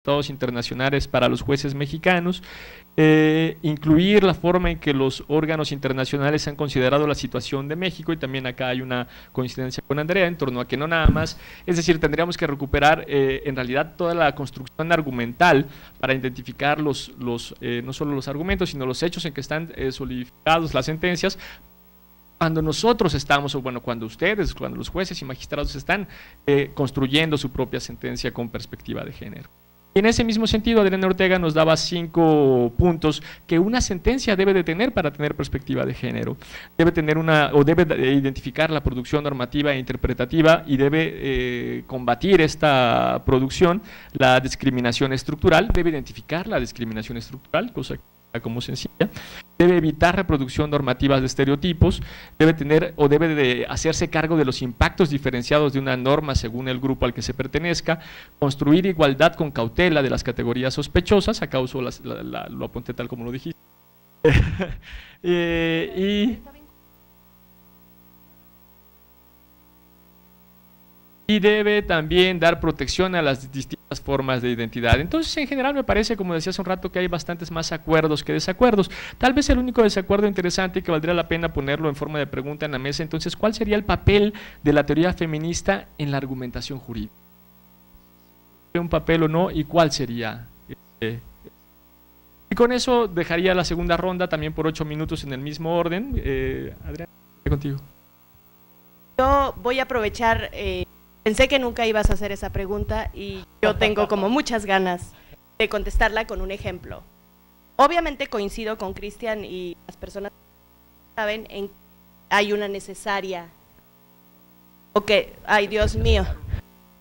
tratados internacionales para los jueces mexicanos, incluir la forma en que los órganos internacionales han considerado la situación de México, y también acá hay una coincidencia con Andrea en torno a que no nada más, es decir, tendríamos que recuperar en realidad toda la construcción argumental para identificar no solo los argumentos, sino los hechos en que están solidificados las sentencias, cuando nosotros estamos, o bueno, cuando ustedes, cuando los jueces y magistrados están construyendo su propia sentencia con perspectiva de género. Y en ese mismo sentido, Adriana Ortega nos daba 5 puntos que una sentencia debe de tener para tener perspectiva de género. Debe tener debe identificar la producción normativa e interpretativa, y debe combatir esta producción, la discriminación estructural, debe identificar la discriminación estructural, cosa que como sencilla, debe evitar reproducción normativa de estereotipos, debe de hacerse cargo de los impactos diferenciados de una norma según el grupo al que se pertenezca, construir igualdad con cautela de las categorías sospechosas, acá uso lo apunté tal como lo dijiste, y debe también dar protección a las distintas formas de identidad. Entonces, en general, me parece, como decía hace un rato, que hay bastantes más acuerdos que desacuerdos. Tal vez el único desacuerdo interesante y que valdría la pena ponerlo en forma de pregunta en la mesa, entonces, ¿cuál sería el papel de la teoría feminista en la argumentación jurídica? ¿Un papel o no? ¿Y cuál sería? Y con eso dejaría la segunda ronda también por 8 minutos en el mismo orden. Adriana, contigo. Yo voy a aprovechar... Pensé que nunca ibas a hacer esa pregunta y yo tengo como muchas ganas de contestarla con un ejemplo. Obviamente coincido con Cristian y las personas que saben en que hay una necesaria... ay, Dios mío.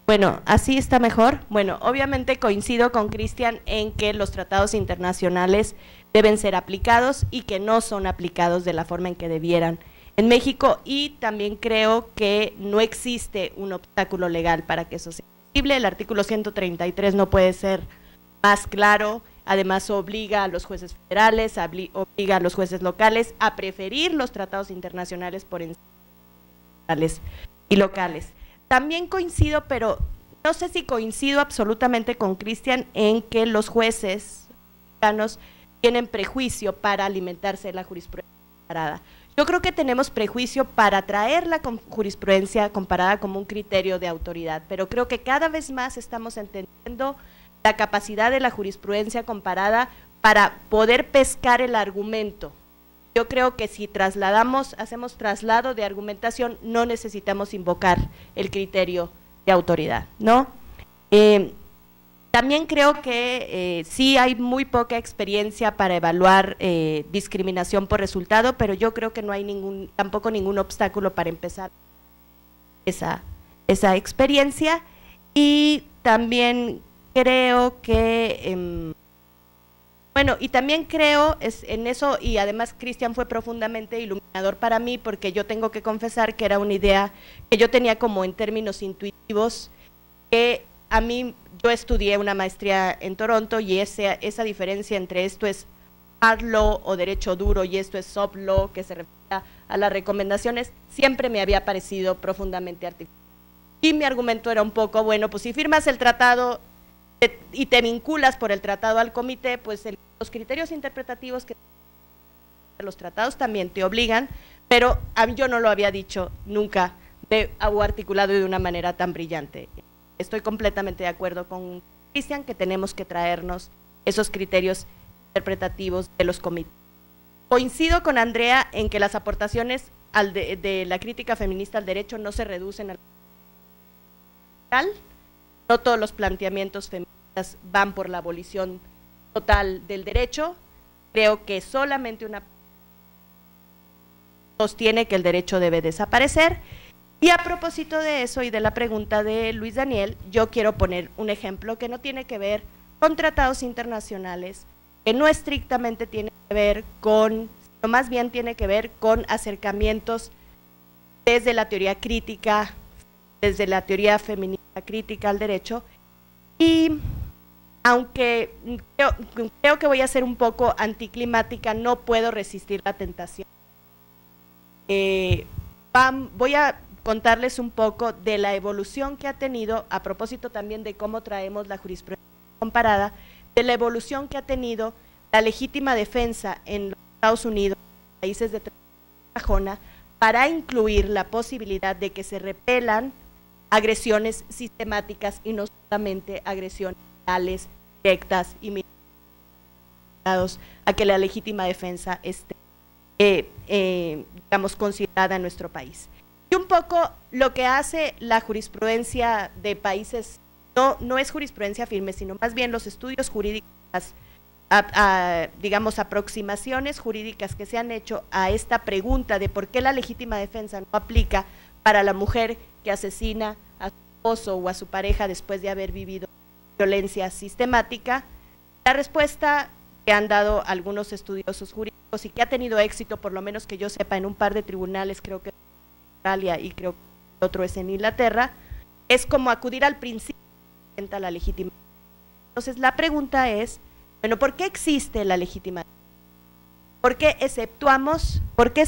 Bueno, ¿así está mejor? Bueno, obviamente coincido con Cristian en que los tratados internacionales deben ser aplicados y que no son aplicados de la forma en que debieran en México, y también creo que no existe un obstáculo legal para que eso sea posible. El artículo 133 no puede ser más claro, además obliga a los jueces federales, obliga a los jueces locales a preferir los tratados internacionales por encima de los federales y locales. También coincido, pero no sé si coincido absolutamente con Cristian en que los jueces mexicanos tienen prejuicio para alimentarse de la jurisprudencia comparada. Yo creo que tenemos prejuicio para traer la jurisprudencia comparada como un criterio de autoridad, pero creo que cada vez más estamos entendiendo la capacidad de la jurisprudencia comparada para poder pescar el argumento. Yo creo que si hacemos traslado de argumentación, no necesitamos invocar el criterio de autoridad, ¿no? También creo que sí hay muy poca experiencia para evaluar discriminación por resultado, pero yo creo que no hay tampoco ningún obstáculo para empezar esa experiencia. Y también creo que, y también creo en eso, y además Cristian fue profundamente iluminador para mí, porque yo tengo que confesar que era una idea que yo tenía como en términos intuitivos, que a mí, yo estudié una maestría en Toronto, y esa diferencia entre esto es hard law o derecho duro y esto es soft law, que se refiere a las recomendaciones, siempre me había parecido profundamente artificial. Y mi argumento era un poco, bueno, pues si firmas el tratado y te vinculas por el tratado al comité, pues los criterios interpretativos que los tratados también te obligan, pero a mí yo no lo había dicho nunca o articulado de una manera tan brillante. Estoy completamente de acuerdo con Cristian que tenemos que traernos esos criterios interpretativos de los comités. Coincido con Andrea en que las aportaciones de la crítica feminista al derecho no se reducen al total. No todos los planteamientos feministas van por la abolición total del derecho. Creo que solamente una sostiene que el derecho debe desaparecer. Y a propósito de eso y de la pregunta de Luis Daniel, yo quiero poner un ejemplo que no tiene que ver con tratados internacionales, que no estrictamente tiene que ver con, sino más bien tiene que ver con acercamientos desde la teoría crítica, desde la teoría feminista crítica al derecho. Y aunque creo que voy a ser un poco anticlimática, no puedo resistir la tentación. Voy a contarles un poco de la evolución que ha tenido, a propósito también de cómo traemos la jurisprudencia comparada de la evolución que ha tenido la legítima defensa en los Estados Unidos, países de sajona, para incluir la posibilidad de que se repelan agresiones sistemáticas y no solamente agresiones reales, directas y militares, a que la legítima defensa esté, digamos, considerada en nuestro país. Y un poco lo que hace la jurisprudencia de países, no es jurisprudencia firme, sino más bien los estudios jurídicos, digamos, aproximaciones jurídicas que se han hecho a esta pregunta de por qué la legítima defensa no aplica para la mujer que asesina a su esposo o a su pareja después de haber vivido violencia sistemática. La respuesta que han dado algunos estudiosos jurídicos y que ha tenido éxito, por lo menos que yo sepa, en un par de tribunales, creo que en Australia y creo que otro es en Inglaterra, es como acudir al principio de la legítima. Entonces la pregunta es, bueno, ¿por qué existe la legítima defensa? ¿Por qué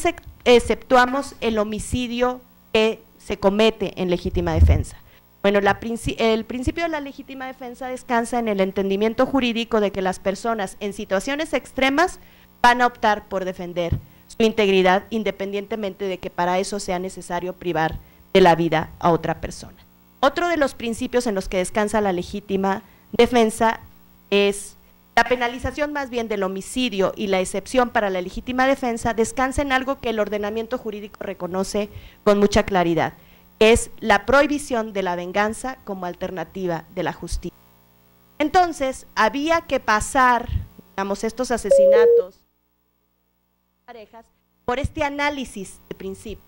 exceptuamos el homicidio que se comete en legítima defensa? Bueno, el principio de la legítima defensa descansa en el entendimiento jurídico de que las personas en situaciones extremas van a optar por defender su integridad, independientemente de que para eso sea necesario privar de la vida a otra persona. Otro de los principios en los que descansa la legítima defensa es la penalización más bien del homicidio, y la excepción para la legítima defensa descansa en algo que el ordenamiento jurídico reconoce con mucha claridad, que es la prohibición de la venganza como alternativa de la justicia. Entonces, había que pasar, digamos, estos asesinatos parejas por este análisis de principio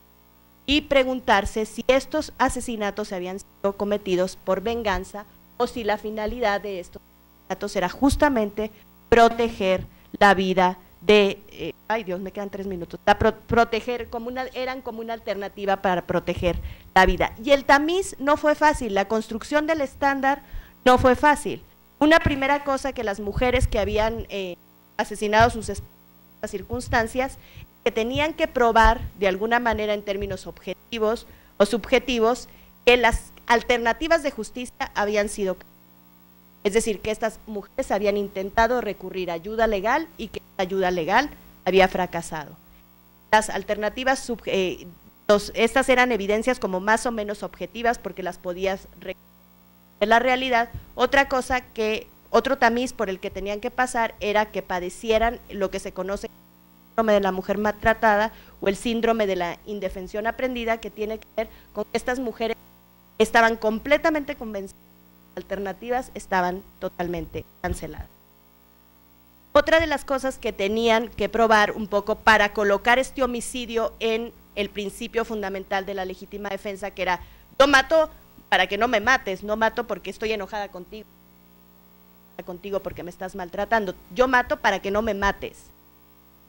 y preguntarse si estos asesinatos habían sido cometidos por venganza o si la finalidad de estos asesinatos era justamente proteger la vida de, ay Dios, me quedan 3 minutos, proteger eran como una alternativa para proteger la vida. Y el tamiz no fue fácil, la construcción del estándar no fue fácil. Una primera cosa que las mujeres que habían asesinado a sus esposas en estas circunstancias, que tenían que probar de alguna manera en términos objetivos o subjetivos que las alternativas de justicia habían sido, es decir, que estas mujeres habían intentado recurrir a ayuda legal y que esta ayuda legal había fracasado. Las alternativas, estas eran evidencias como más o menos objetivas porque las podías reconocer en la realidad. Otro tamiz por el que tenían que pasar era que padecieran lo que se conoce como el síndrome de la mujer maltratada o el síndrome de la indefensión aprendida, que tiene que ver con que estas mujeres estaban completamente convencidas que las alternativas estaban totalmente canceladas. Otra de las cosas que tenían que probar un poco para colocar este homicidio en el principio fundamental de la legítima defensa, que era, yo mato para que no me mates, no mato porque estoy enojada contigo porque me estás maltratando, yo mato para que no me mates.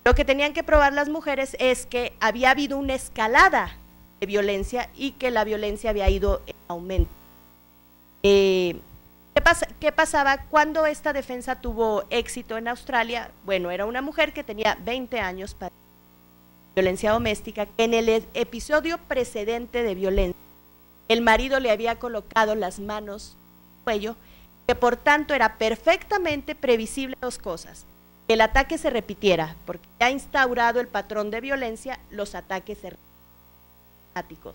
Lo que tenían que probar las mujeres es que había habido una escalada de violencia y que la violencia había ido en aumento. ¿Qué pasaba cuando esta defensa tuvo éxito en Australia? Bueno, era una mujer que tenía 20 años para violencia doméstica, que en el episodio precedente de violencia, el marido le había colocado las manos en el cuello, que por tanto era perfectamente previsible dos cosas: que el ataque se repitiera, porque ya instaurado el patrón de violencia, los ataques se repiten,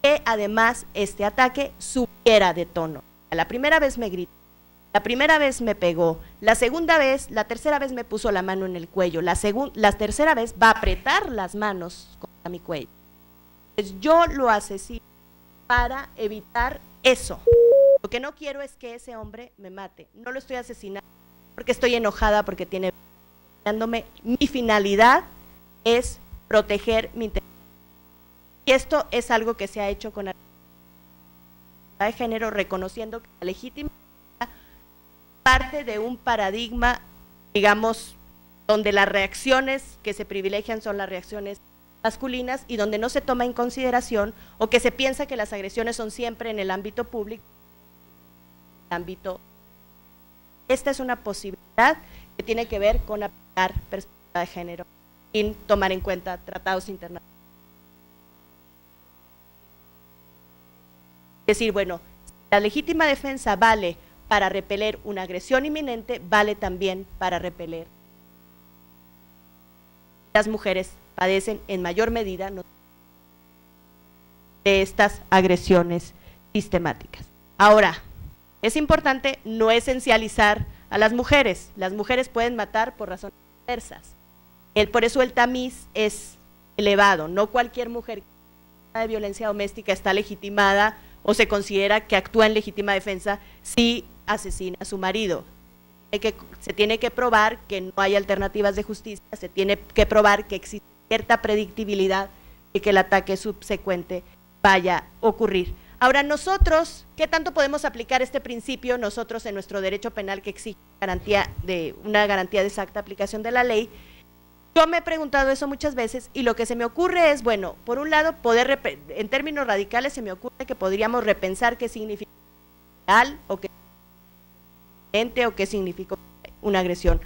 que además este ataque subiera de tono. La primera vez me gritó, la primera vez me pegó, la tercera vez me puso la mano en el cuello, la tercera vez va a apretar las manos contra mi cuello. Entonces yo lo asesino para evitar eso. Lo que no quiero es que ese hombre me mate, no lo estoy asesinando porque estoy enojada, porque tiene dándome. Mi finalidad es proteger mi integridad. Y esto es algo que se ha hecho con la de género, reconociendo que la legítima parte de un paradigma, digamos, donde las reacciones que se privilegian son las reacciones masculinas y donde no se toma en consideración, o que se piensa que las agresiones son siempre en el ámbito público, Esta es una posibilidad que tiene que ver con aplicar perspectiva de género sin tomar en cuenta tratados internacionales. Es decir, bueno, la legítima defensa vale para repeler una agresión inminente, vale también para repeler. Las mujeres padecen en mayor medida de estas agresiones sistemáticas. Ahora, es importante no esencializar a las mujeres. Las mujeres pueden matar por razones diversas. Por eso el tamiz es elevado. No cualquier mujer de violencia doméstica está legitimada o se considera que actúa en legítima defensa si asesina a su marido. Se tiene que probar que no hay alternativas de justicia, se tiene que probar que existe cierta predictibilidad y que el ataque subsecuente vaya a ocurrir. Ahora nosotros, ¿qué tanto podemos aplicar este principio nosotros en nuestro derecho penal que exige una garantía de exacta aplicación de la ley? Yo me he preguntado eso muchas veces y lo que se me ocurre es, bueno, por un lado, en términos radicales se me ocurre que podríamos repensar qué significa real o qué significa una agresión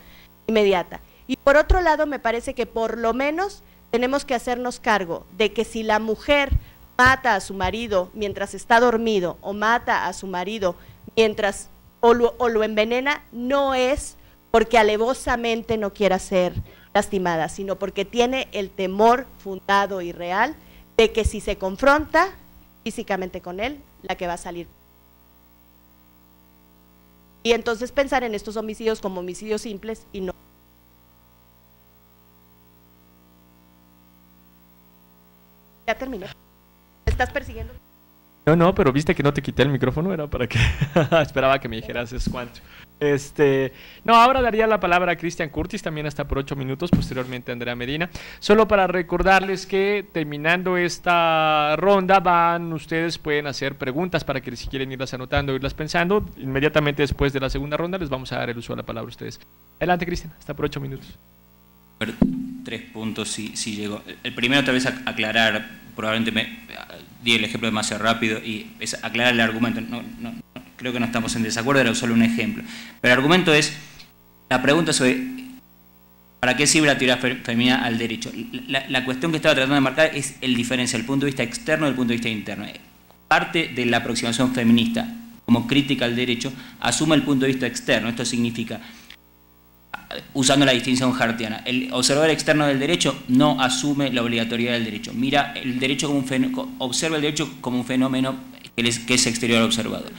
inmediata. Y por otro lado, me parece que por lo menos tenemos que hacernos cargo de que si la mujer mata a su marido mientras está dormido o mata a su marido mientras o lo envenena, no es porque alevosamente no quiera ser lastimada, sino porque tiene el temor fundado y real de que si se confronta físicamente con él, la que va a salir. Y entonces pensar en estos homicidios como homicidios simples y no. Ya terminé. ¿Me estás persiguiendo? No, pero viste que no te quité el micrófono, era para que esperaba que me dijeras es cuánto. No, ahora daría la palabra a Cristian Curtis, también hasta por 8 minutos, posteriormente Andrea Medina. Solo para recordarles que terminando esta ronda ustedes pueden hacer preguntas para que si quieren irlas anotando, irlas pensando. Inmediatamente después de la segunda ronda les vamos a dar el uso de la palabra a ustedes. Adelante, Cristian, hasta por 8 minutos. 3 puntos, si llego. El primero, tal vez aclarar, probablemente me di el ejemplo demasiado rápido, y es aclarar el argumento. Creo que no estamos en desacuerdo, era solo un ejemplo. Pero el argumento es la pregunta sobre ¿para qué sirve la teoría femenina al derecho? La cuestión que estaba tratando de marcar es el diferencia del punto de vista externo del punto de vista interno. Parte de la aproximación feminista como crítica al derecho asume el punto de vista externo. Esto significa, usando la distinción hartiana, el observador externo del derecho no asume la obligatoriedad del derecho. Mira el derecho como observa el derecho como un fenómeno que es exterior al observador.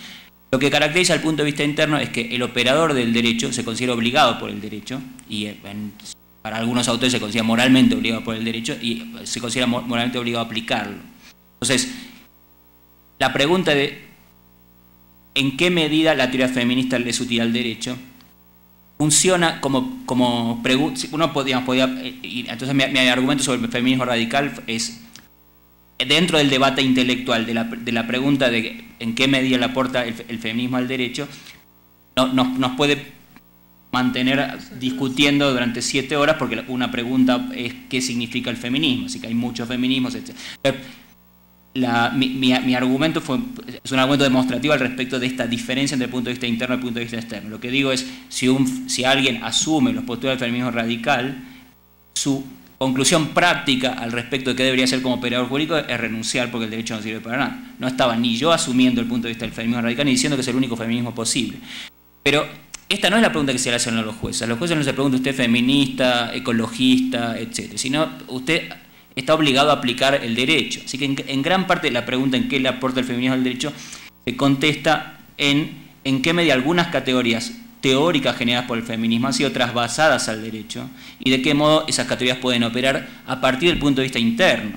Lo que caracteriza el punto de vista interno es que el operador del derecho se considera obligado por el derecho, y para algunos autores se considera moralmente obligado por el derecho, y se considera moralmente obligado a aplicarlo. Entonces, la pregunta de ¿en qué medida la teoría feminista le es útil al derecho? Funciona como pregunta. Uno podía entonces mi argumento sobre el feminismo radical es, dentro del debate intelectual de la pregunta de en qué medida le aporta el feminismo al derecho, nos puede mantener discutiendo durante 7 horas, porque una pregunta es ¿qué significa el feminismo? Así que hay muchos feminismos, etc. Mi argumento es un argumento demostrativo al respecto de esta diferencia entre el punto de vista interno y el punto de vista externo. Lo que digo es, si alguien asume los postulados del feminismo radical, su conclusión práctica al respecto de qué debería ser como operador jurídico es renunciar, porque el derecho no sirve para nada. No estaba ni yo asumiendo el punto de vista del feminismo radical, ni diciendo que es el único feminismo posible. Pero esta no es la pregunta que se le hacen a los jueces. A los jueces no se pregunta usted es feminista, ecologista, etc. Sino usted está obligado a aplicar el derecho. Así que en gran parte de la pregunta en qué le aporta el feminismo al derecho se contesta en qué medida algunas categorías teóricas generadas por el feminismo han sido trasvasadas al derecho y de qué modo esas categorías pueden operar a partir del punto de vista interno.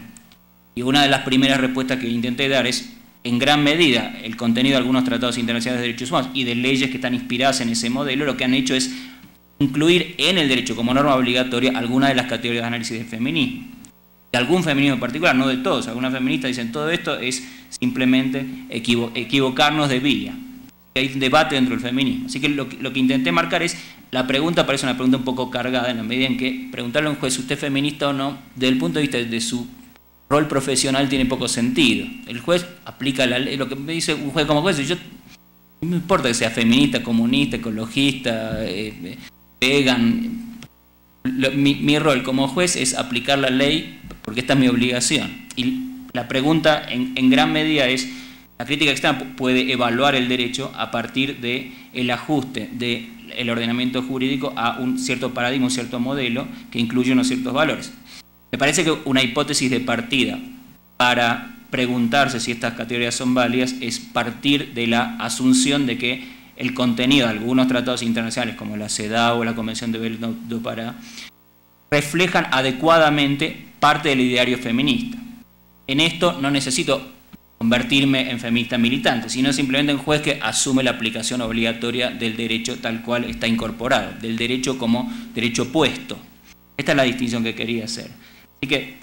Y una de las primeras respuestas que intenté dar es, en gran medida, el contenido de algunos tratados internacionales de derechos humanos y de leyes que están inspiradas en ese modelo, lo que han hecho es incluir en el derecho como norma obligatoria algunas de las categorías de análisis del feminismo. De algún feminismo en particular, no de todos. Algunas feministas dicen todo esto es simplemente equivocarnos de vía. Hay un debate dentro del feminismo. Así que lo que intenté marcar es, la pregunta parece una pregunta un poco cargada, en la medida en que preguntarle a un juez, ¿usted es feminista o no?, desde el punto de vista de su rol profesional tiene poco sentido. El juez aplica la ley, lo que me dice un juez como juez, yo no me importa que sea feminista, comunista, ecologista, vegan. Mi rol como juez es aplicar la ley porque esta es mi obligación. Y la pregunta en gran medida es, La crítica externa puede evaluar el derecho a partir del ajuste del ordenamiento jurídico a un cierto paradigma, un cierto modelo que incluye unos ciertos valores. Me parece que una hipótesis de partida para preguntarse si estas categorías son válidas es partir de la asunción de que el contenido de algunos tratados internacionales como la CEDAW o la Convención de Belém do Pará reflejan adecuadamente parte del ideario feminista. En esto no necesito convertirme en feminista militante, sino simplemente en juez que asume la aplicación obligatoria del derecho tal cual está incorporado, del derecho como derecho puesto. Esta es la distinción que quería hacer. Así que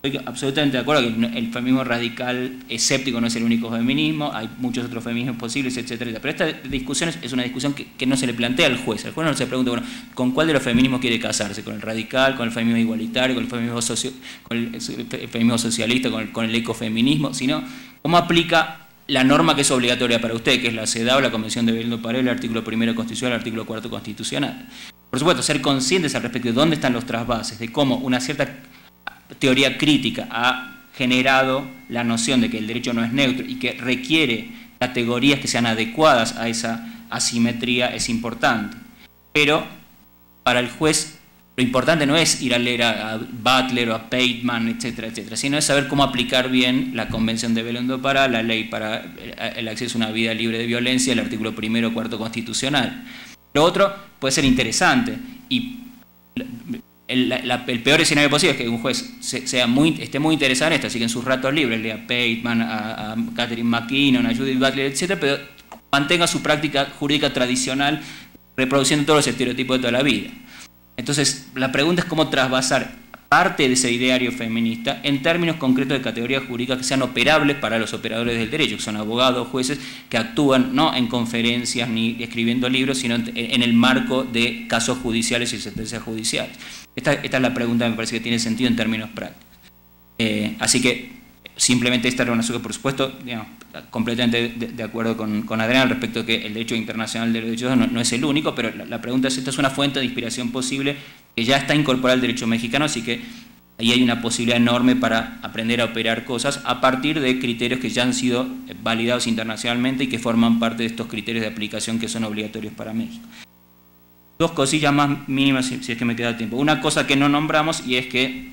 estoy absolutamente de acuerdo que el feminismo radical escéptico no es el único feminismo, hay muchos otros feminismos posibles, etcétera. Pero esta discusión es una discusión que no se le plantea al juez. El juez no se pregunta, bueno, ¿con cuál de los feminismos quiere casarse? ¿Con el radical, con el feminismo igualitario, con el feminismo socialista, con el ecofeminismo? Sino, ¿cómo aplica la norma que es obligatoria para usted, que es la CEDAW, la Convención de Belém do Pará, el artículo 1 constitucional, el artículo 4 constitucional? Por supuesto, ser conscientes al respecto de dónde están los trasvases, de cómo una cierta teoría crítica ha generado la noción de que el derecho no es neutro y que requiere categorías que sean adecuadas a esa asimetría es importante. Pero para el juez lo importante no es ir a leer a Butler o a Pateman, etcétera, etcétera, sino es saber cómo aplicar bien la Convención de Belém do Pará, la ley para el acceso a una vida libre de violencia, el artículo 1 4 constitucional. Lo otro puede ser interesante y el peor escenario posible es que un juez esté muy interesado en esto, así que en sus ratos libres lea a Pateman, a Catherine McKinnon, a Judith Butler, etc., pero mantenga su práctica jurídica tradicional reproduciendo todos los estereotipos de toda la vida. Entonces, la pregunta es cómo trasvasar parte de ese ideario feminista en términos concretos de categorías jurídicas que sean operables para los operadores del derecho, que son abogados, jueces, que actúan no en conferencias ni escribiendo libros, sino en el marco de casos judiciales y sentencias judiciales. Esta es la pregunta que me parece que tiene sentido en términos prácticos. Así que simplemente esta relación que, por supuesto, digamos, completamente de acuerdo con Adrián al respecto de que el derecho internacional de los derechos no es el único, pero la pregunta es, esta es una fuente de inspiración posible que ya está incorporada al derecho mexicano, así que ahí hay una posibilidad enorme para aprender a operar cosas a partir de criterios que ya han sido validados internacionalmente y que forman parte de estos criterios de aplicación que son obligatorios para México. Dos cosillas más mínimas, si es que me queda tiempo. Una cosa que no nombramos, y es que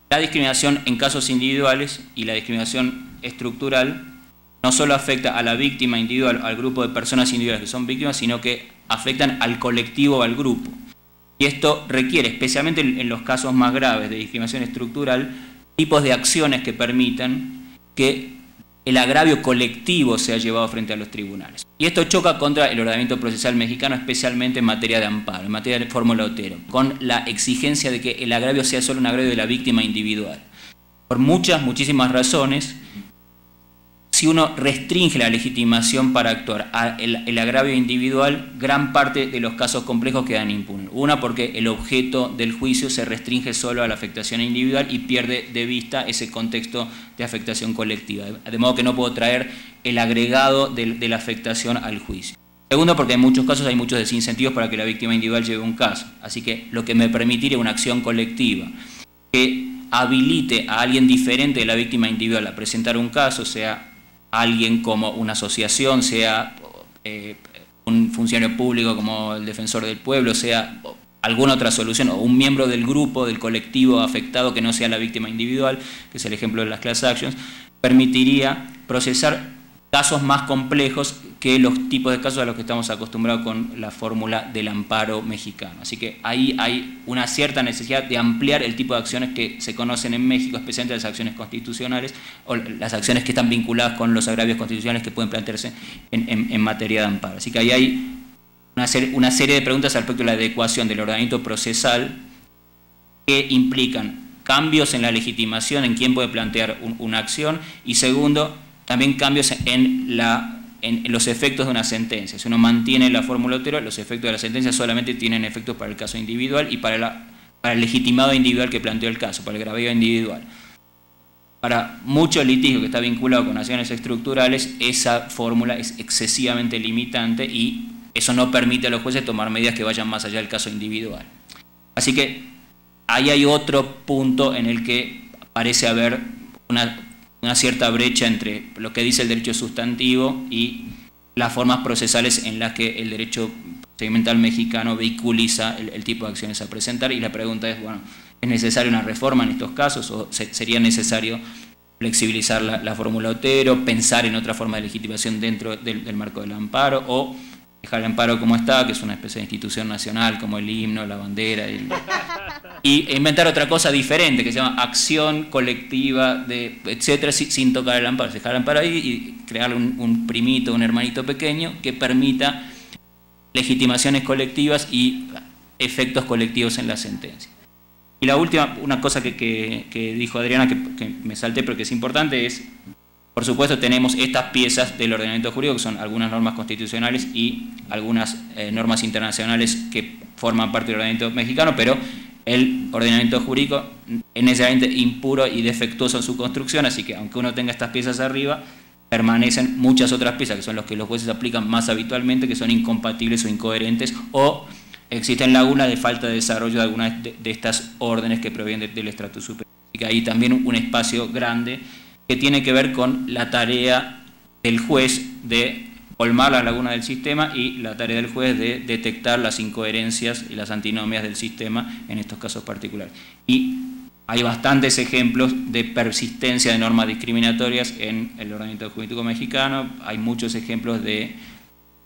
la discriminación en casos individuales y la discriminación estructural no solo afecta a la víctima individual, al grupo de personas individuales que son víctimas, sino que afectan al colectivo o al grupo. Y esto requiere, especialmente en los casos más graves de discriminación estructural, tipos de acciones que permitan que el agravio colectivo sea llevado frente a los tribunales. Y esto choca contra el ordenamiento procesal mexicano, especialmente en materia de amparo, en materia de fórmula Otero, con la exigencia de que el agravio sea solo un agravio de la víctima individual. Por muchísimas razones, si uno restringe la legitimación para actuar al agravio individual, gran parte de los casos complejos quedan impunes. Una, porque el objeto del juicio se restringe solo a la afectación individual y pierde de vista ese contexto de afectación colectiva, de modo que no puedo traer el agregado de la afectación al juicio. Segundo, porque en muchos casos hay muchos desincentivos para que la víctima individual lleve un caso, así que lo que me permitiría una acción colectiva que habilite a alguien diferente de la víctima individual a presentar un caso, sea alguien como una asociación, sea un funcionario público como el defensor del pueblo, sea alguna otra solución, o un miembro del grupo, del colectivo afectado que no sea la víctima individual, que es el ejemplo de las class actions, permitiría procesar casos más complejos que los tipos de casos a los que estamos acostumbrados con la fórmula del amparo mexicano. Así que ahí hay una cierta necesidad de ampliar el tipo de acciones que se conocen en México, especialmente las acciones constitucionales o las acciones que están vinculadas con los agravios constitucionales que pueden plantearse en materia de amparo. Así que ahí hay una serie de preguntas al respecto de la adecuación del ordenamiento procesal que implican cambios en la legitimación, en quién puede plantear una acción, y segundo, también cambios en los efectos de una sentencia. Si uno mantiene la fórmula Otero, los efectos de la sentencia solamente tienen efectos para el caso individual y para el legitimado individual que planteó el caso, para el agravio individual. Para mucho litigio que está vinculado con acciones estructurales, esa fórmula es excesivamente limitante y eso no permite a los jueces tomar medidas que vayan más allá del caso individual. Así que ahí hay otro punto en el que parece haber una cierta brecha entre lo que dice el derecho sustantivo y las formas procesales en las que el derecho procedimental mexicano vehiculiza el tipo de acciones a presentar. Y la pregunta es, bueno, ¿es necesaria una reforma en estos casos o sería necesario flexibilizar la fórmula Otero, pensar en otra forma de legitimación dentro del marco del amparo, o dejar el amparo como está, que es una especie de institución nacional como el himno, la bandera, y inventar otra cosa diferente que se llama acción colectiva, etcétera, sin tocar el amparo? Dejar el amparo ahí y crear un primito, un hermanito pequeño que permita legitimaciones colectivas y efectos colectivos en la sentencia. Y la última, una cosa que dijo Adriana, que me salté pero que es importante, es, por supuesto, tenemos estas piezas del ordenamiento jurídico, que son algunas normas constitucionales y algunas normas internacionales que forman parte del ordenamiento mexicano, pero el ordenamiento jurídico es necesariamente impuro y defectuoso en su construcción, así que aunque uno tenga estas piezas arriba, permanecen muchas otras piezas, que son los que los jueces aplican más habitualmente, que son incompatibles o incoherentes, o existen lagunas de falta de desarrollo de algunas de estas órdenes que provienen del estrato superior. Así que hay también un espacio grande que tiene que ver con la tarea del juez de colmar las lagunas del sistema y la tarea del juez de detectar las incoherencias y las antinomias del sistema en estos casos particulares. Y hay bastantes ejemplos de persistencia de normas discriminatorias en el ordenamiento jurídico mexicano, hay muchos ejemplos de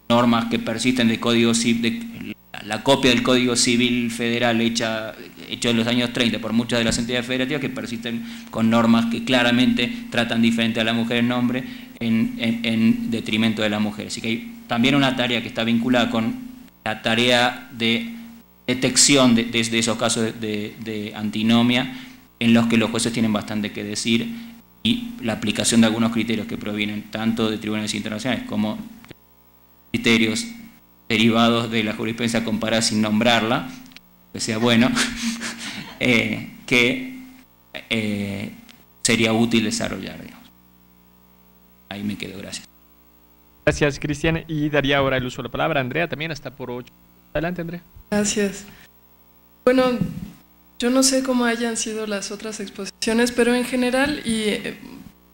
normas que persisten de código civil, la copia del Código Civil Federal hecho en los años 30 por muchas de las entidades federativas, que persisten con normas que claramente tratan diferente a la mujer en nombre en detrimento de la mujer. Así que hay también una tarea que está vinculada con la tarea de detección de esos casos de antinomia, en los que los jueces tienen bastante que decir, y la aplicación de algunos criterios que provienen tanto de tribunales internacionales como criterios derivados de la jurisprudencia comparada sin nombrarla, que sea bueno, que sería útil desarrollar, digamos. Ahí me quedo, gracias. Gracias, Cristian, y daría ahora el uso de la palabra a Andrea, también hasta por 8. Adelante, Andrea. Gracias. Bueno, yo no sé cómo hayan sido las otras exposiciones, pero en general, y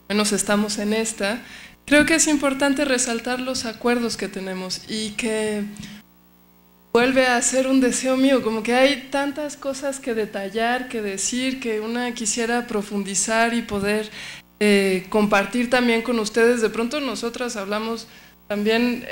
menos estamos en esta, creo que es importante resaltar los acuerdos que tenemos y que vuelve a ser un deseo mío, como que hay tantas cosas que detallar, que decir, que una quisiera profundizar y poder compartir también con ustedes. De pronto nosotras hablamos también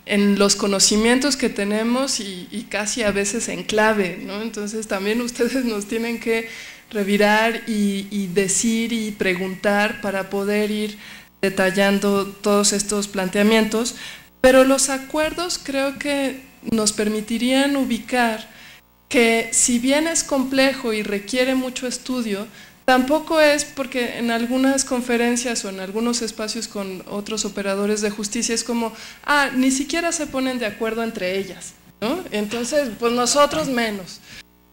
en los conocimientos que tenemos y casi a veces en clave, ¿no? Entonces también ustedes nos tienen que revirar y decir y preguntar para poder ir detallando todos estos planteamientos, pero los acuerdos creo que nos permitirían ubicar que, si bien es complejo y requiere mucho estudio, tampoco es porque en algunas conferencias o en algunos espacios con otros operadores de justicia es como, ni siquiera se ponen de acuerdo entre ellas, ¿no? Entonces, pues nosotros menos.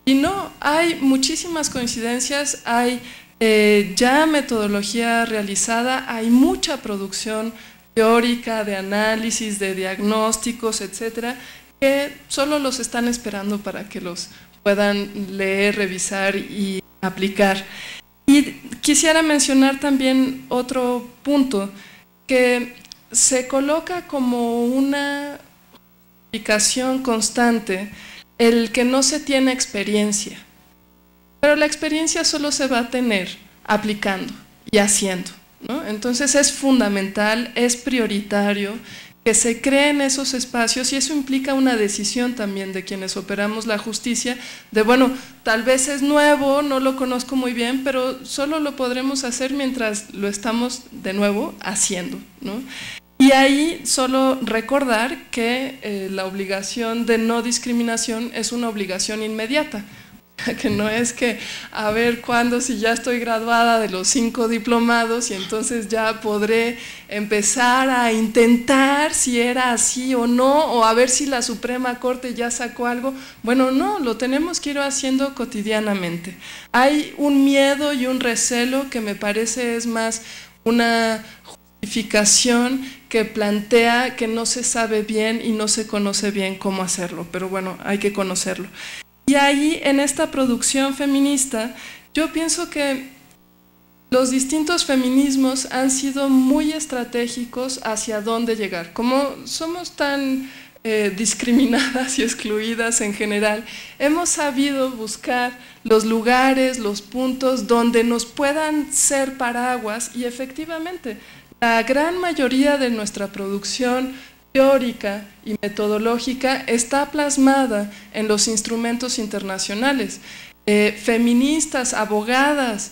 Y no, hay muchísimas coincidencias, hay ya metodología realizada, hay mucha producción teórica, de análisis, de diagnósticos, etcétera, que solo los están esperando para que los puedan leer, revisar y aplicar. Y quisiera mencionar también otro punto, que se coloca como una justificación constante el que no se tiene experiencia. Pero la experiencia solo se va a tener aplicando y haciendo, ¿no? Entonces es fundamental, es prioritario que se creen esos espacios, y eso implica una decisión también de quienes operamos la justicia, de bueno, tal vez es nuevo, no lo conozco muy bien, pero solo lo podremos hacer mientras lo estamos de nuevo haciendo, ¿no? Y ahí solo recordar que la obligación de no discriminación es una obligación inmediata, que no es que a ver cuándo, si ya estoy graduada de los 5 diplomados y entonces ya podré empezar a intentar si era así o no, o a ver si la Suprema Corte ya sacó algo. Bueno, no, lo tenemos que ir haciendo cotidianamente. Hay un miedo y un recelo que me parece es más una justificación que plantea que no se sabe bien y no se conoce bien cómo hacerlo, pero bueno, hay que conocerlo. Y ahí, en esta producción feminista, yo pienso que los distintos feminismos han sido muy estratégicos hacia dónde llegar. Como somos tan discriminadas y excluidas en general, hemos sabido buscar los lugares, los puntos donde nos puedan ser paraguas, y efectivamente la gran mayoría de nuestra producción teórica y metodológica está plasmada en los instrumentos internacionales. Feministas, abogadas,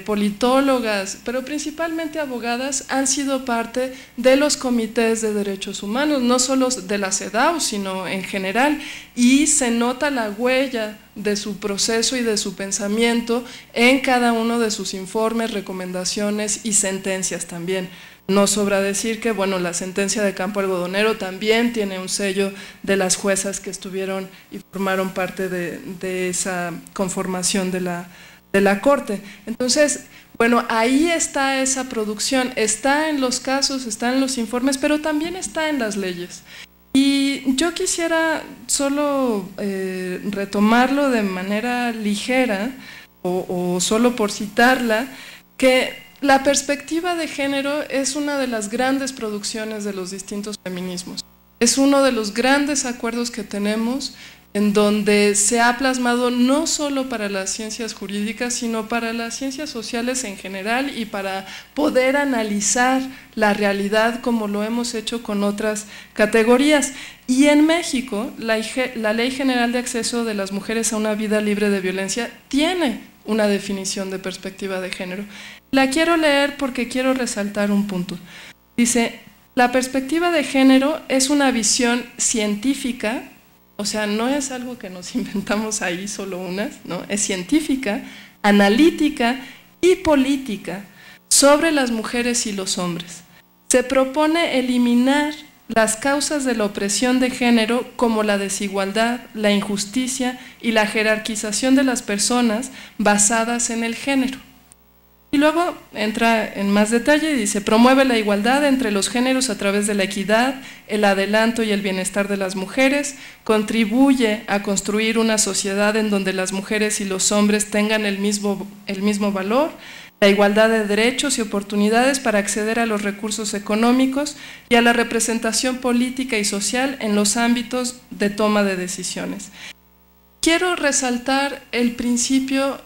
politólogas, pero principalmente abogadas, han sido parte de los comités de derechos humanos, no solo de la CEDAW, sino en general, y se nota la huella de su proceso y de su pensamiento en cada uno de sus informes, recomendaciones y sentencias también. No sobra decir que, bueno, la sentencia de Campo Algodonero también tiene un sello de las juezas que estuvieron y formaron parte de esa conformación de la Corte. Entonces, bueno, ahí está esa producción, está en los casos, está en los informes, pero también está en las leyes. Y yo quisiera solo retomarlo de manera ligera, o solo por citarla, que la perspectiva de género es una de las grandes producciones de los distintos feminismos. Es uno de los grandes acuerdos que tenemos, en donde se ha plasmado no solo para las ciencias jurídicas, sino para las ciencias sociales en general, y para poder analizar la realidad como lo hemos hecho con otras categorías. Y en México, la Ley General de Acceso de las Mujeres a una Vida Libre de Violencia tiene una definición de perspectiva de género. La quiero leer porque quiero resaltar un punto. Dice: la perspectiva de género es una visión científica, o sea, no es algo que nos inventamos ahí solo unas, ¿no? Es científica, analítica y política sobre las mujeres y los hombres. Se propone eliminar las causas de la opresión de género, como la desigualdad, la injusticia y la jerarquización de las personas basadas en el género. Y luego entra en más detalle y dice: promueve la igualdad entre los géneros a través de la equidad, el adelanto y el bienestar de las mujeres, contribuye a construir una sociedad en donde las mujeres y los hombres tengan el mismo valor, la igualdad de derechos y oportunidades para acceder a los recursos económicos y a la representación política y social en los ámbitos de toma de decisiones. Quiero resaltar el principio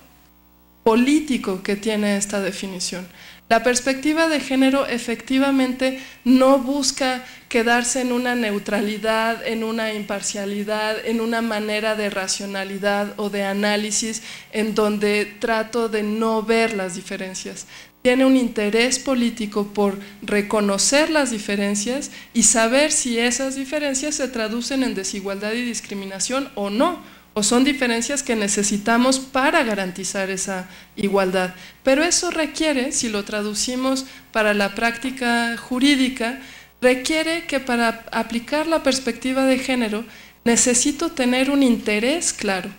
político que tiene esta definición. La perspectiva de género efectivamente no busca quedarse en una neutralidad, en una imparcialidad, en una manera de racionalidad o de análisis en donde trato de no ver las diferencias. Tiene un interés político por reconocer las diferencias y saber si esas diferencias se traducen en desigualdad y discriminación o no, o son diferencias que necesitamos para garantizar esa igualdad. Pero eso requiere, si lo traducimos para la práctica jurídica, requiere que para aplicar la perspectiva de género necesito tener un interés claro.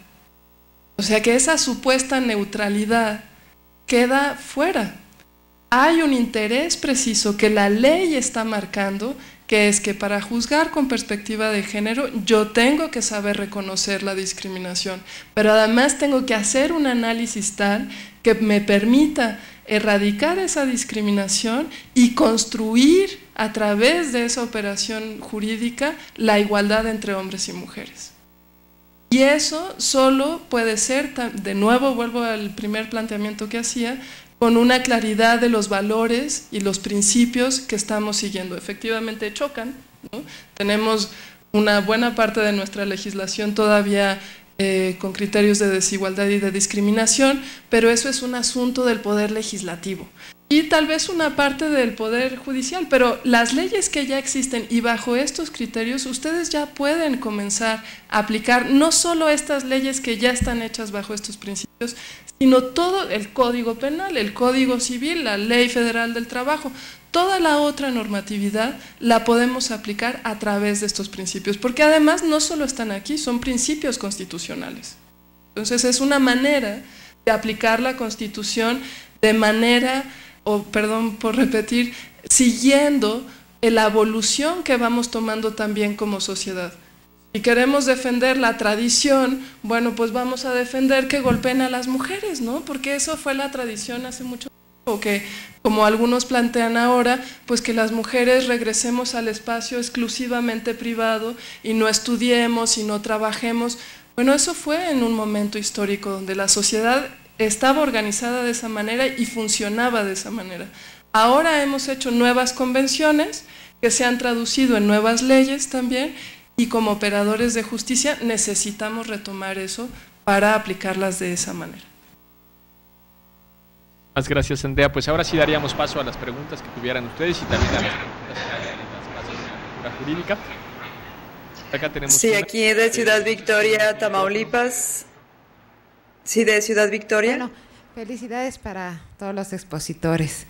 O sea, que esa supuesta neutralidad queda fuera. Hay un interés preciso que la ley está marcando, que es que para juzgar con perspectiva de género yo tengo que saber reconocer la discriminación, pero además tengo que hacer un análisis tal que me permita erradicar esa discriminación y construir a través de esa operación jurídica la igualdad entre hombres y mujeres. Y eso solo puede ser, de nuevo vuelvo al primer planteamiento que hacía, con una claridad de los valores y los principios que estamos siguiendo. Efectivamente chocan, ¿no? Tenemos una buena parte de nuestra legislación todavía con criterios de desigualdad y de discriminación, pero eso es un asunto del poder legislativo y tal vez una parte del poder judicial, pero las leyes que ya existen y bajo estos criterios ustedes ya pueden comenzar a aplicar no solo estas leyes que ya están hechas bajo estos principios, sino todo el Código Penal, el Código Civil, la Ley Federal del Trabajo, toda la otra normatividad la podemos aplicar a través de estos principios, porque además no solo están aquí, son principios constitucionales. Entonces es una manera de aplicar la Constitución de manera, perdón por repetir, siguiendo la evolución que vamos tomando también como sociedad. Si queremos defender la tradición, bueno, pues vamos a defender que golpeen a las mujeres, ¿no? Porque eso fue la tradición hace mucho tiempo. o que, como algunos plantean ahora, pues que las mujeres regresemos al espacio exclusivamente privado y no estudiemos y no trabajemos. Bueno, eso fue en un momento histórico donde la sociedad estaba organizada de esa manera y funcionaba de esa manera. Ahora hemos hecho nuevas convenciones que se han traducido en nuevas leyes también, y como operadores de justicia necesitamos retomar eso para aplicarlas de esa manera. Muchas gracias, Andrea. Pues ahora sí daríamos paso a las preguntas que tuvieran ustedes y también a las preguntas que hayan en las clases de la cultura jurídica. Acá tenemos sí, aquí de Ciudad Victoria, Tamaulipas. Sí, de Ciudad Victoria. Bueno, felicidades para todos los expositores.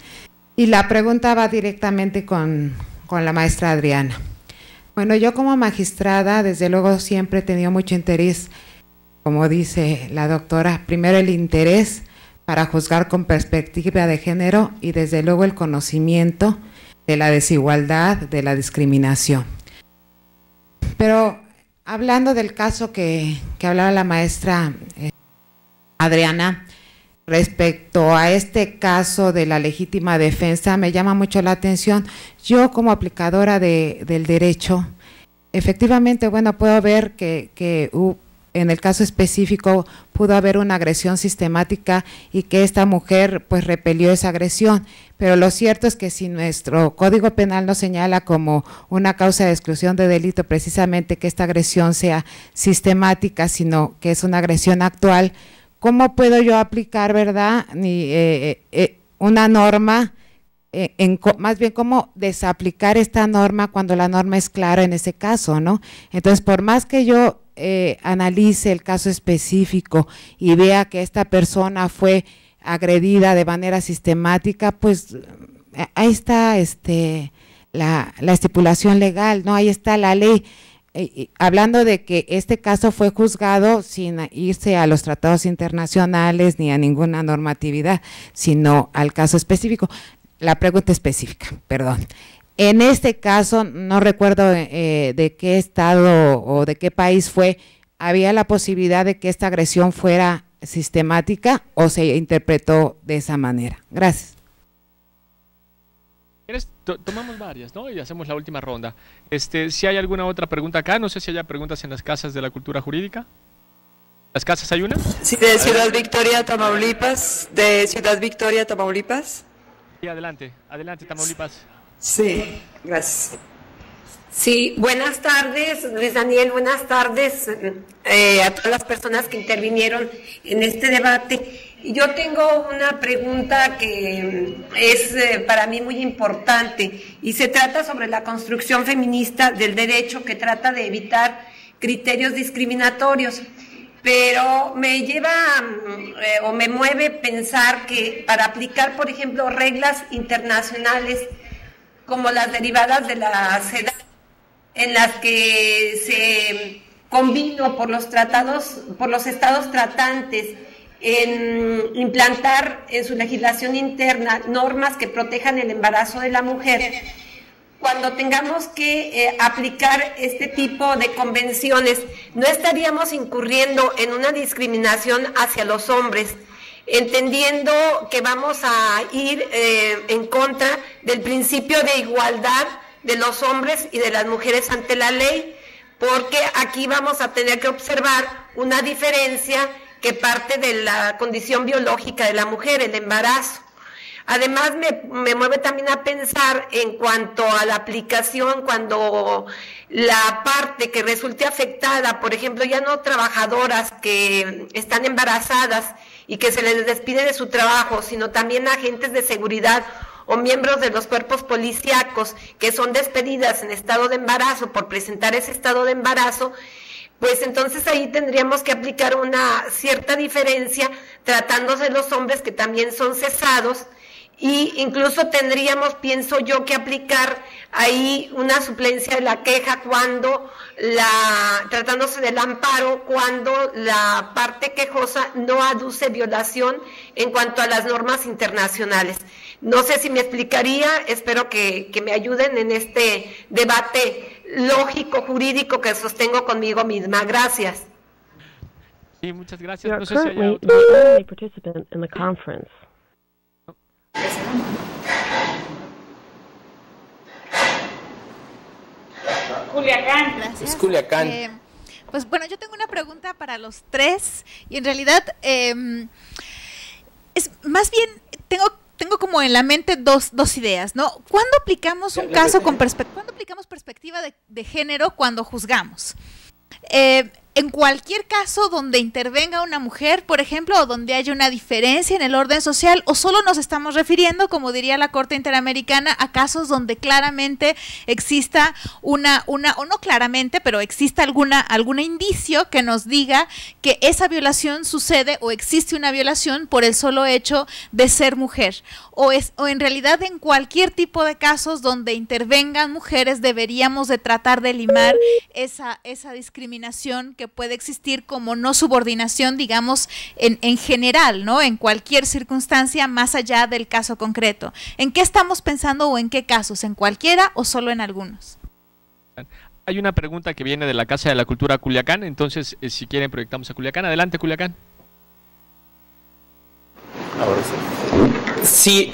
Y la pregunta va directamente con la maestra Adriana. Bueno, yo como magistrada, desde luego siempre he tenido mucho interés, como dice la doctora, primero el interés para juzgar con perspectiva de género y desde luego el conocimiento de la desigualdad, de la discriminación. Pero hablando del caso que hablaba la maestra Adriana, respecto a este caso de la legítima defensa, me llama mucho la atención. Yo como aplicadora del derecho, efectivamente, bueno, puedo ver que en el caso específico pudo haber una agresión sistemática y que esta mujer pues repelió esa agresión, pero lo cierto es que si nuestro Código Penal nos señala como una causa de exclusión de delito precisamente que esta agresión sea sistemática, sino que es una agresión actual, ¿cómo puedo yo aplicar, verdad, una norma, más bien cómo desaplicar esta norma cuando la norma es clara en ese caso, ¿no? Entonces, por más que yo analice el caso específico y vea que esta persona fue agredida de manera sistemática, pues ahí está la estipulación legal, ¿no? Ahí está la ley. Hablando de que este caso fue juzgado sin irse a los tratados internacionales ni a ninguna normatividad, sino al caso específico. La pregunta específica, perdón. En este caso, no recuerdo de qué estado o de qué país fue, ¿había la posibilidad de que esta agresión fuera sistemática o se interpretó de esa manera? Gracias. Tomamos varias, ¿no? Y hacemos la última ronda. Si hay alguna otra pregunta acá, no sé si haya preguntas en las casas de la cultura jurídica. ¿Las casas hay una? Sí, de Ciudad Victoria, Tamaulipas. De Ciudad Victoria, Tamaulipas. Sí, adelante, Tamaulipas. Sí, gracias. Sí, buenas tardes, Luis Daniel, buenas tardes a todas las personas que intervinieron en este debate. Y yo tengo una pregunta que es para mí muy importante y se trata sobre la construcción feminista del derecho que trata de evitar criterios discriminatorios. Pero me lleva o me mueve pensar que para aplicar, por ejemplo, reglas internacionales como las derivadas de la CEDAW, en las que se convino por los estados tratantes en implantar en su legislación interna normas que protejan el embarazo de la mujer, cuando tengamos que aplicar este tipo de convenciones, no estaríamos incurriendo en una discriminación hacia los hombres, entendiendo que vamos a ir en contra del principio de igualdad de los hombres y de las mujeres ante la ley, porque aquí vamos a tener que observar una diferencia que parte de la condición biológica de la mujer, el embarazo. Además, me mueve también a pensar en cuanto a la aplicación, cuando la parte que resulte afectada, por ejemplo, ya no trabajadoras que están embarazadas y que se les despide de su trabajo, sino también agentes de seguridad o miembros de los cuerpos policíacos que son despedidas en estado de embarazo por presentar ese estado de embarazo, pues entonces ahí tendríamos que aplicar una cierta diferencia tratándose de los hombres que también son cesados. Y incluso tendríamos, pienso yo, que aplicar ahí una suplencia de la queja tratándose del amparo, cuando la parte quejosa no aduce violación en cuanto a las normas internacionales. No sé si me explicaría, espero que me ayuden en este debate lógico, jurídico que sostengo conmigo misma. Gracias. Sí, muchas gracias. No sé si hay otro. Culiacán. Gracias. Es Culiacán. Pues bueno, yo tengo una pregunta para los tres y en realidad es más bien tengo como en la mente dos ideas, ¿no? ¿Cuándo aplicamos un caso con ¿cuándo aplicamos perspectiva de género cuando juzgamos? En cualquier caso donde intervenga una mujer, por ejemplo, o donde haya una diferencia en el orden social, o solo nos estamos refiriendo, como diría la Corte Interamericana, a casos donde claramente exista o no claramente, pero exista algún indicio que nos diga que esa violación sucede o existe una violación por el solo hecho de ser mujer, o en realidad en cualquier tipo de casos donde intervengan mujeres deberíamos de tratar de limar esa discriminación que puede existir como no subordinación, digamos, en general, ¿no? En cualquier circunstancia más allá del caso concreto. ¿En qué estamos pensando o en qué casos? ¿En cualquiera o solo en algunos? Hay una pregunta que viene de la Casa de la Cultura Culiacán, entonces si quieren proyectamos a Culiacán. Adelante, Culiacán. Ahora sí. Sí,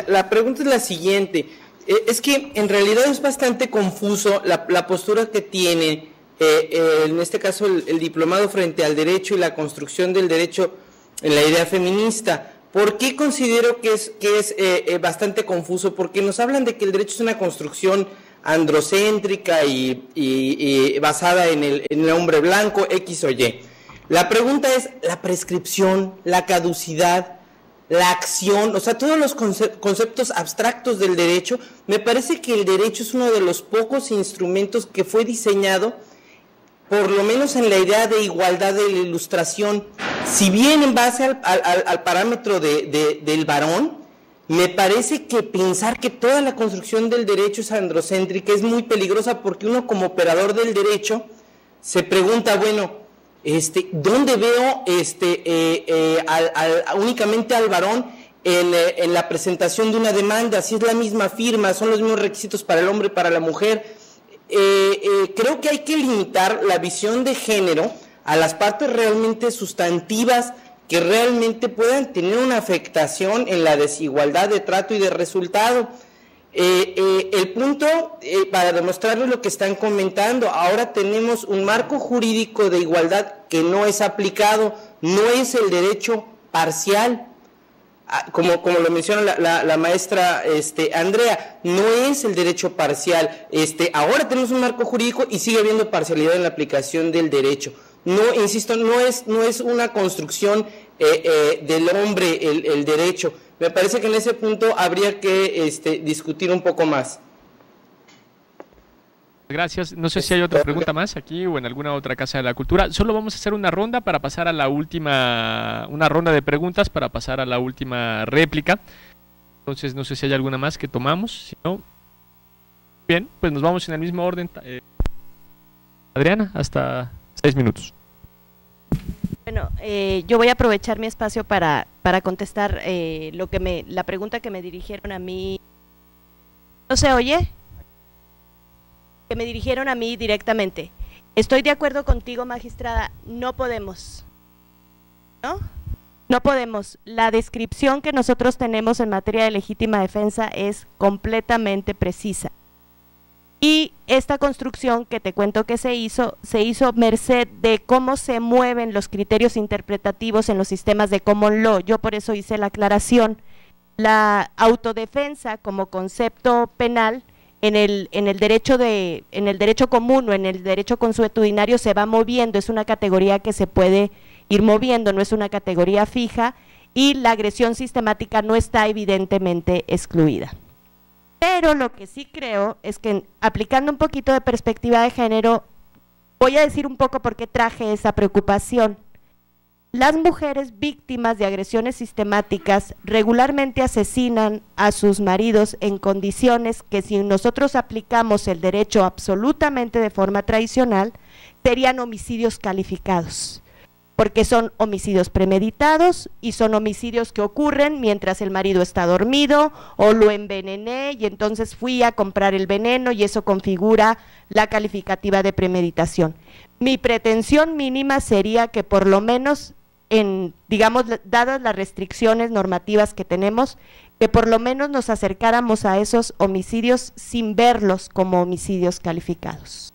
la pregunta es la siguiente. Es que en realidad es bastante confuso la postura que tiene, en este caso, el diplomado frente al derecho y la construcción del derecho en la idea feminista. ¿Por qué considero que es bastante confuso? Porque nos hablan de que el derecho es una construcción androcéntrica y basada en el hombre blanco, X o Y. La pregunta es la prescripción, la caducidad, la acción, o sea, todos los conceptos abstractos del derecho. Me parece que el derecho es uno de los pocos instrumentos que fue diseñado, por lo menos en la idea de igualdad de la ilustración, si bien en base al parámetro del varón. Me parece que pensar que toda la construcción del derecho es androcéntrica es muy peligrosa, porque uno como operador del derecho se pregunta, bueno, ¿dónde veo únicamente al varón en la presentación de una demanda? Si es la misma firma, son los mismos requisitos para el hombre y para la mujer. Creo que hay que limitar la visión de género a las partes realmente sustantivas que realmente puedan tener una afectación en la desigualdad de trato y de resultado. El punto, para demostrarles lo que están comentando, ahora tenemos un marco jurídico de igualdad que no es aplicado, no es el derecho parcial, como lo menciona la maestra Andrea, no es el derecho parcial. Ahora tenemos un marco jurídico y sigue habiendo parcialidad en la aplicación del derecho. No, insisto, no es una construcción del hombre el derecho. Me parece que en ese punto habría que discutir un poco más. Gracias. No sé si hay otra pregunta más aquí o en alguna otra Casa de la Cultura. Solo vamos a hacer una ronda para pasar a la última, una ronda de preguntas para pasar a la última réplica. Entonces no sé si hay alguna más que tomamos. Si no, bien, pues nos vamos en el mismo orden. Adriana, hasta 6 minutos. Bueno, yo voy a aprovechar mi espacio para contestar la pregunta que me dirigieron a mí. ¿No se oye? Que me dirigieron a mí directamente. Estoy de acuerdo contigo, magistrada, no podemos. ¿No? No podemos. La descripción que nosotros tenemos en materia de legítima defensa es completamente precisa. Y esta construcción que te cuento que se hizo merced de cómo se mueven los criterios interpretativos en los sistemas de common law. Yo por eso hice la aclaración. La autodefensa como concepto penal en el derecho común o en el derecho consuetudinario se va moviendo, es una categoría que se puede ir moviendo, no es una categoría fija, y la agresión sistemática no está evidentemente excluida. Pero lo que sí creo es que aplicando un poquito de perspectiva de género, voy a decir un poco por qué traje esa preocupación. Las mujeres víctimas de agresiones sistemáticas regularmente asesinan a sus maridos en condiciones que, si nosotros aplicamos el derecho absolutamente de forma tradicional, serían homicidios calificados, porque son homicidios premeditados y son homicidios que ocurren mientras el marido está dormido o lo envenené y entonces fui a comprar el veneno y eso configura la calificativa de premeditación. Mi pretensión mínima sería que por lo menos digamos, dadas las restricciones normativas que tenemos, que por lo menos nos acercáramos a esos homicidios sin verlos como homicidios calificados.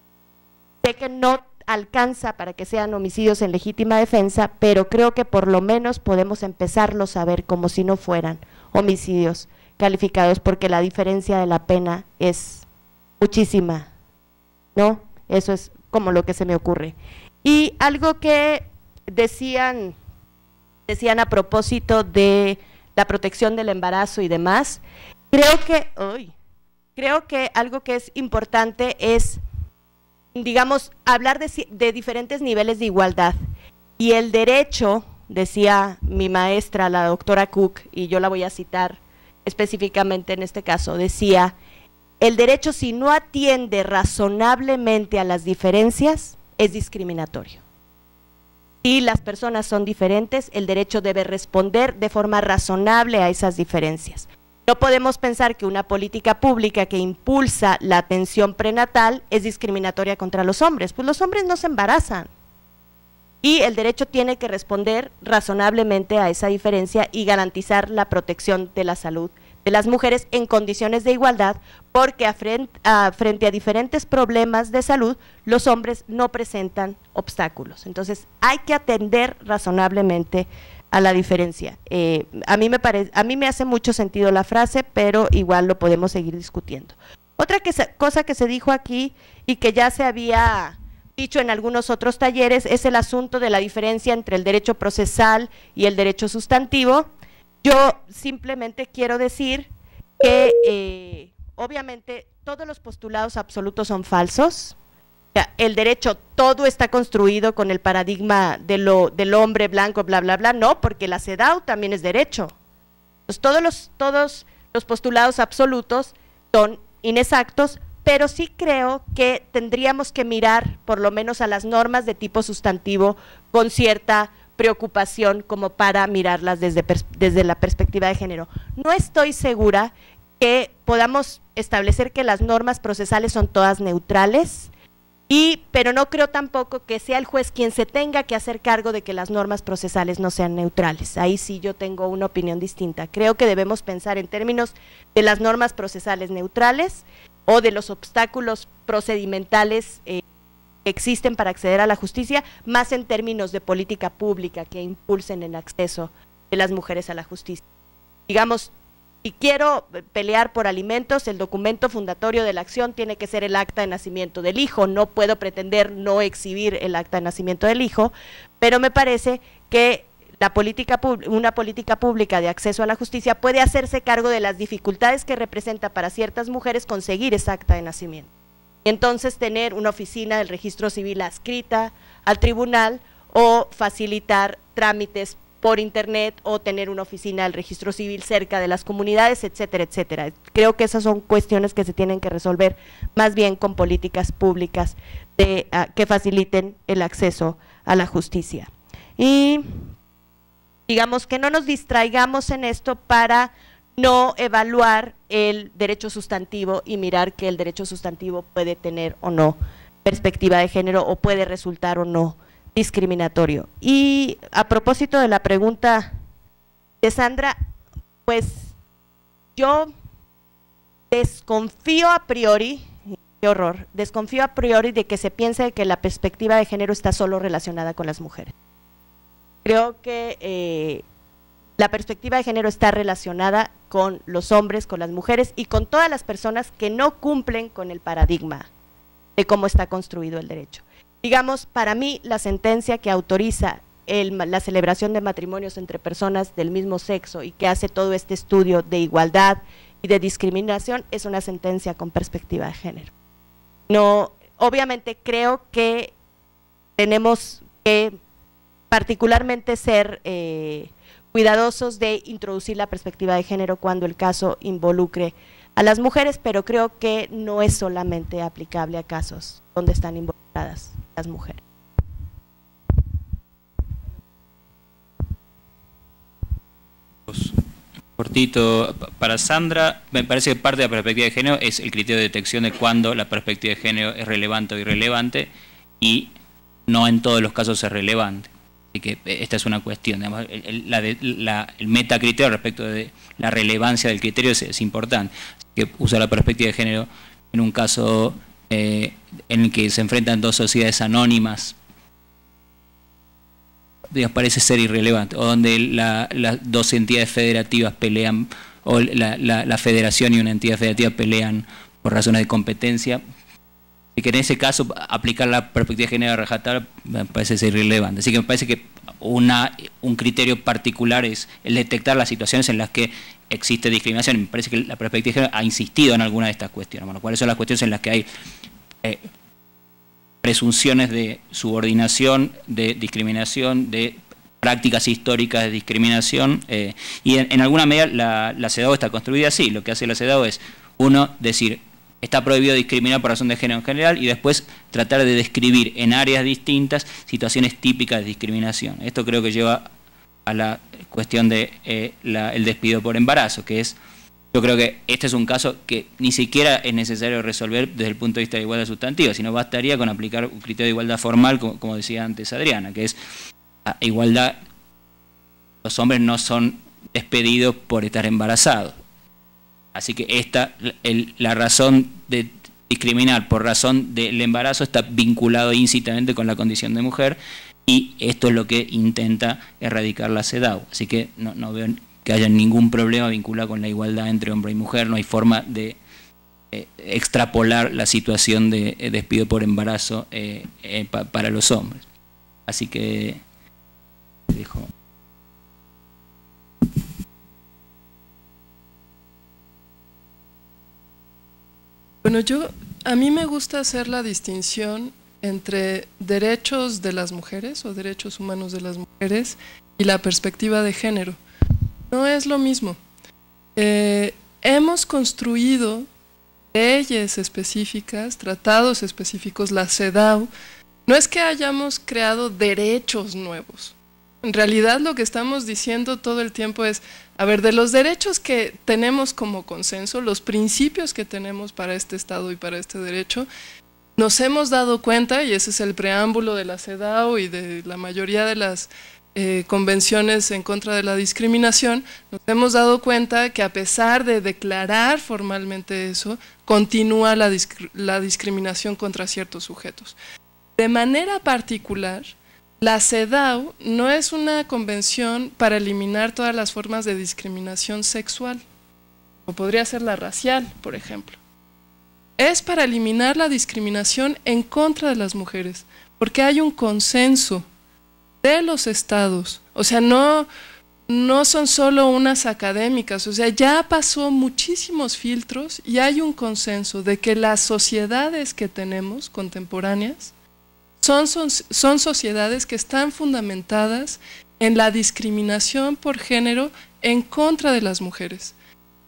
Sé que no alcanza para que sean homicidios en legítima defensa, pero creo que por lo menos podemos empezarlos a ver como si no fueran homicidios calificados, porque la diferencia de la pena es muchísima, ¿no? Eso es como lo que se me ocurre. Y algo que decían a propósito de la protección del embarazo y demás, creo que algo que es importante es, digamos, hablar de diferentes niveles de igualdad. Y el derecho, decía mi maestra, la doctora Cook, y yo la voy a citar específicamente en este caso, decía: el derecho, si no atiende razonablemente a las diferencias, es discriminatorio. Si las personas son diferentes, el derecho debe responder de forma razonable a esas diferencias. No podemos pensar que una política pública que impulsa la atención prenatal es discriminatoria contra los hombres, pues los hombres no se embarazan. Y el derecho tiene que responder razonablemente a esa diferencia y garantizar la protección de la salud de las mujeres en condiciones de igualdad, porque frente a diferentes problemas de salud, los hombres no presentan obstáculos. Entonces, hay que atender razonablemente a la diferencia. A mí me hace mucho sentido la frase, pero igual lo podemos seguir discutiendo. Otra cosa que se dijo aquí y que ya se había dicho en algunos otros talleres es el asunto de la diferencia entre el derecho procesal y el derecho sustantivo. Yo simplemente quiero decir que obviamente todos los postulados absolutos son falsos. O sea, el derecho todo está construido con el paradigma del hombre blanco, bla, bla, bla, no, porque la CEDAW también es derecho. Entonces, todos los postulados absolutos son inexactos, pero sí creo que tendríamos que mirar por lo menos a las normas de tipo sustantivo con cierta preocupación, como para mirarlas desde la perspectiva de género. No estoy segura que podamos establecer que las normas procesales son todas neutrales, pero no creo tampoco que sea el juez quien se tenga que hacer cargo de que las normas procesales no sean neutrales. Ahí sí yo tengo una opinión distinta. Creo que debemos pensar en términos de las normas procesales neutrales o de los obstáculos procedimentales que existen para acceder a la justicia, más en términos de política pública que impulsen el acceso de las mujeres a la justicia. Digamos, si quiero pelear por alimentos, el documento fundatorio de la acción tiene que ser el acta de nacimiento del hijo. No puedo pretender no exhibir el acta de nacimiento del hijo, pero me parece que una política pública de acceso a la justicia puede hacerse cargo de las dificultades que representa para ciertas mujeres conseguir esa acta de nacimiento. Y entonces tener una oficina del registro civil adscrita al tribunal, o facilitar trámites por internet, o tener una oficina del registro civil cerca de las comunidades, etcétera, etcétera. Creo que esas son cuestiones que se tienen que resolver más bien con políticas públicas que faciliten el acceso a la justicia. Y digamos que no nos distraigamos en esto para no evaluar el derecho sustantivo y mirar que el derecho sustantivo puede tener o no perspectiva de género, o puede resultar o no discriminatorio. Y a propósito de la pregunta de Sandra, pues yo desconfío a priori, qué horror, desconfío a priori de que se piense que la perspectiva de género está solo relacionada con las mujeres. Creo que la perspectiva de género está relacionada con los hombres, con las mujeres y con todas las personas que no cumplen con el paradigma de cómo está construido el derecho. Digamos, para mí la sentencia que autoriza la celebración de matrimonios entre personas del mismo sexo y que hace todo este estudio de igualdad y de discriminación es una sentencia con perspectiva de género. No, obviamente creo que tenemos que particularmente ser cuidadosos de introducir la perspectiva de género cuando el caso involucre a las mujeres, pero creo que no es solamente aplicable a casos donde están involucradas las mujeres. Cortito, para Sandra, me parece que parte de la perspectiva de género es el criterio de detección de cuándo la perspectiva de género es relevante o irrelevante, y no en todos los casos es relevante. Así que esta es una cuestión, digamos, el metacriterio respecto de la relevancia del criterio es importante. Así que usar la perspectiva de género en un caso en el que se enfrentan dos sociedades anónimas, digamos, parece ser irrelevante, o donde las dos entidades federativas pelean, o la federación y una entidad federativa pelean por razones de competencia. Y que en ese caso aplicar la perspectiva de género a rajatabla me parece ser irrelevante. Así que me parece que un criterio particular es el detectar las situaciones en las que existe discriminación. Me parece que la perspectiva de género ha insistido en alguna de estas cuestiones. Bueno, ¿cuáles son las cuestiones en las que hay presunciones de subordinación, de discriminación, de prácticas históricas de discriminación? Y en alguna medida la CEDAW está construida así. Lo que hace la CEDAW es, uno, decir, está prohibido discriminar por razón de género en general, y después tratar de describir en áreas distintas situaciones típicas de discriminación. Esto creo que lleva a la cuestión de el despido por embarazo, que es, yo creo que este es un caso que ni siquiera es necesario resolver desde el punto de vista de igualdad sustantiva, sino bastaría con aplicar un criterio de igualdad formal, como decía antes Adriana, que es igualdad. Los hombres no son despedidos por estar embarazados. Así que la razón de discriminar por razón del embarazo está vinculado íncitamente con la condición de mujer, y esto es lo que intenta erradicar la CEDAW. Así que no veo que haya ningún problema vinculado con la igualdad entre hombre y mujer. No hay forma de extrapolar la situación de despido por embarazo para los hombres. Así que dejo. Bueno, a mí me gusta hacer la distinción entre derechos de las mujeres o derechos humanos de las mujeres y la perspectiva de género. No es lo mismo. Hemos construido leyes específicas, tratados específicos, la CEDAW. No es que hayamos creado derechos nuevos. En realidad lo que estamos diciendo todo el tiempo es, a ver, de los derechos que tenemos como consenso, los principios que tenemos para este Estado y para este derecho, nos hemos dado cuenta, y ese es el preámbulo de la CEDAW y de la mayoría de las convenciones en contra de la discriminación, nos hemos dado cuenta que a pesar de declarar formalmente eso, continúa la discriminación contra ciertos sujetos. De manera particular, la CEDAW no es una convención para eliminar todas las formas de discriminación sexual, o podría ser la racial, por ejemplo. Es para eliminar la discriminación en contra de las mujeres, porque hay un consenso de los estados, o sea, no son solo unas académicas, o sea, ya pasó muchísimos filtros y hay un consenso de que las sociedades que tenemos contemporáneas son sociedades que están fundamentadas en la discriminación por género en contra de las mujeres.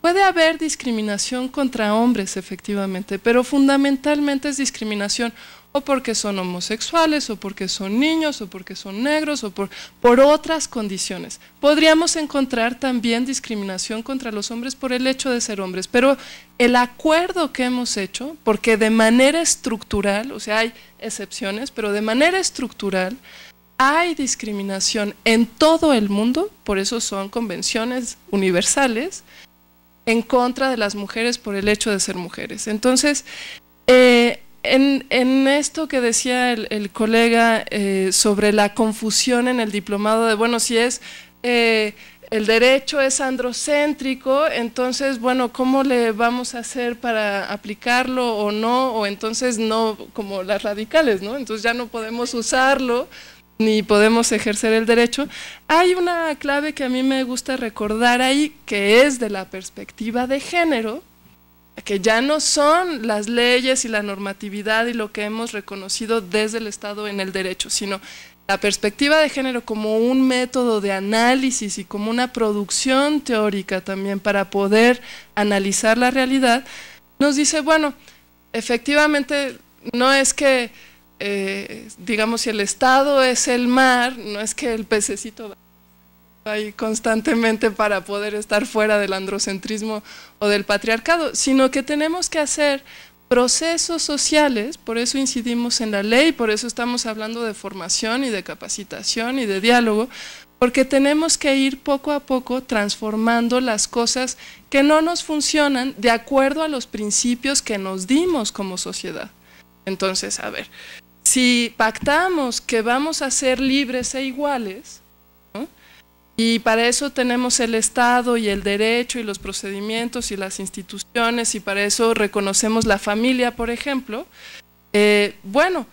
Puede haber discriminación contra hombres, efectivamente, pero fundamentalmente es discriminación o porque son homosexuales, o porque son niños, o porque son negros, o por otras condiciones. Podríamos encontrar también discriminación contra los hombres por el hecho de ser hombres, pero el acuerdo que hemos hecho, porque de manera estructural, o sea, hay excepciones, pero de manera estructural, hay discriminación en todo el mundo, por eso son convenciones universales, en contra de las mujeres por el hecho de ser mujeres. Entonces, en esto que decía el colega sobre la confusión en el diplomado de, bueno, si es el derecho es androcéntrico, entonces, bueno, ¿cómo le vamos a hacer para aplicarlo o no? O entonces no, como las radicales, ¿no? Entonces ya no podemos usarlo, ni podemos ejercer el derecho. Hay una clave que a mí me gusta recordar ahí, que es de la perspectiva de género, que ya no son las leyes y la normatividad y lo que hemos reconocido desde el Estado en el derecho, sino la perspectiva de género como un método de análisis y como una producción teórica también para poder analizar la realidad, nos dice, bueno, efectivamente no es que, digamos, si el Estado es el mar, no es que el pececito va ahí constantemente para poder estar fuera del androcentrismo o del patriarcado, sino que tenemos que hacer procesos sociales, por eso incidimos en la ley, por eso estamos hablando de formación y de capacitación y de diálogo, porque tenemos que ir poco a poco transformando las cosas que no nos funcionan de acuerdo a los principios que nos dimos como sociedad. Entonces, a ver, si pactamos que vamos a ser libres e iguales, ¿no? Y para eso tenemos el Estado y el derecho y los procedimientos y las instituciones, y para eso reconocemos la familia, por ejemplo, bueno,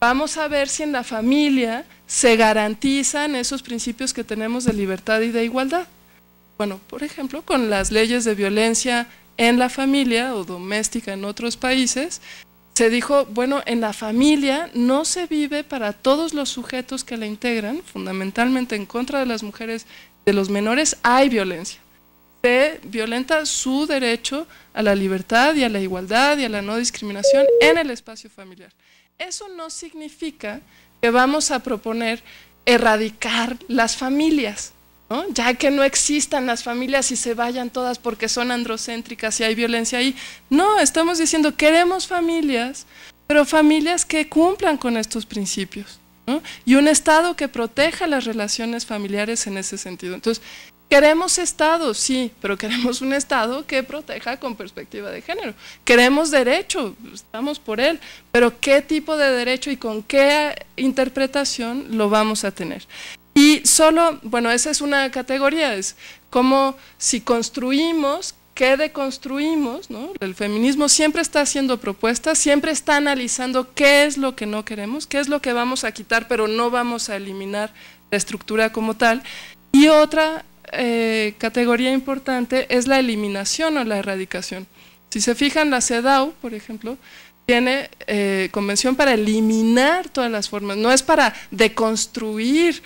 vamos a ver si en la familia se garantizan esos principios que tenemos de libertad y de igualdad. Bueno, por ejemplo, con las leyes de violencia en la familia o doméstica en otros países, se dijo, bueno, en la familia no se vive para todos los sujetos que la integran, fundamentalmente en contra de las mujeres, de los menores, hay violencia. Se violenta su derecho a la libertad y a la igualdad y a la no discriminación en el espacio familiar. Eso no significa que vamos a proponer erradicar las familias, ¿no? Ya que no existan las familias y se vayan todas porque son androcéntricas y hay violencia ahí. No, estamos diciendo queremos familias, pero familias que cumplan con estos principios, ¿no? Y un Estado que proteja las relaciones familiares en ese sentido. Entonces, queremos Estado, sí, pero queremos un Estado que proteja con perspectiva de género. Queremos derecho, estamos por él, pero ¿qué tipo de derecho y con qué interpretación lo vamos a tener? Y solo, bueno, esa es una categoría, es como si construimos, ¿qué deconstruimos? ¿No? El feminismo siempre está haciendo propuestas, siempre está analizando qué es lo que no queremos, qué es lo que vamos a quitar, pero no vamos a eliminar la estructura como tal. Y otra categoría importante es la eliminación o la erradicación. Si se fijan, la CEDAW, por ejemplo, tiene convención para eliminar todas las formas, no es para deconstruir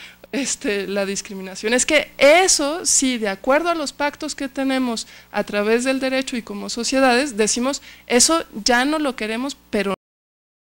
la discriminación. Es que eso, sí, de acuerdo a los pactos que tenemos a través del derecho y como sociedades, decimos, eso ya no lo queremos, pero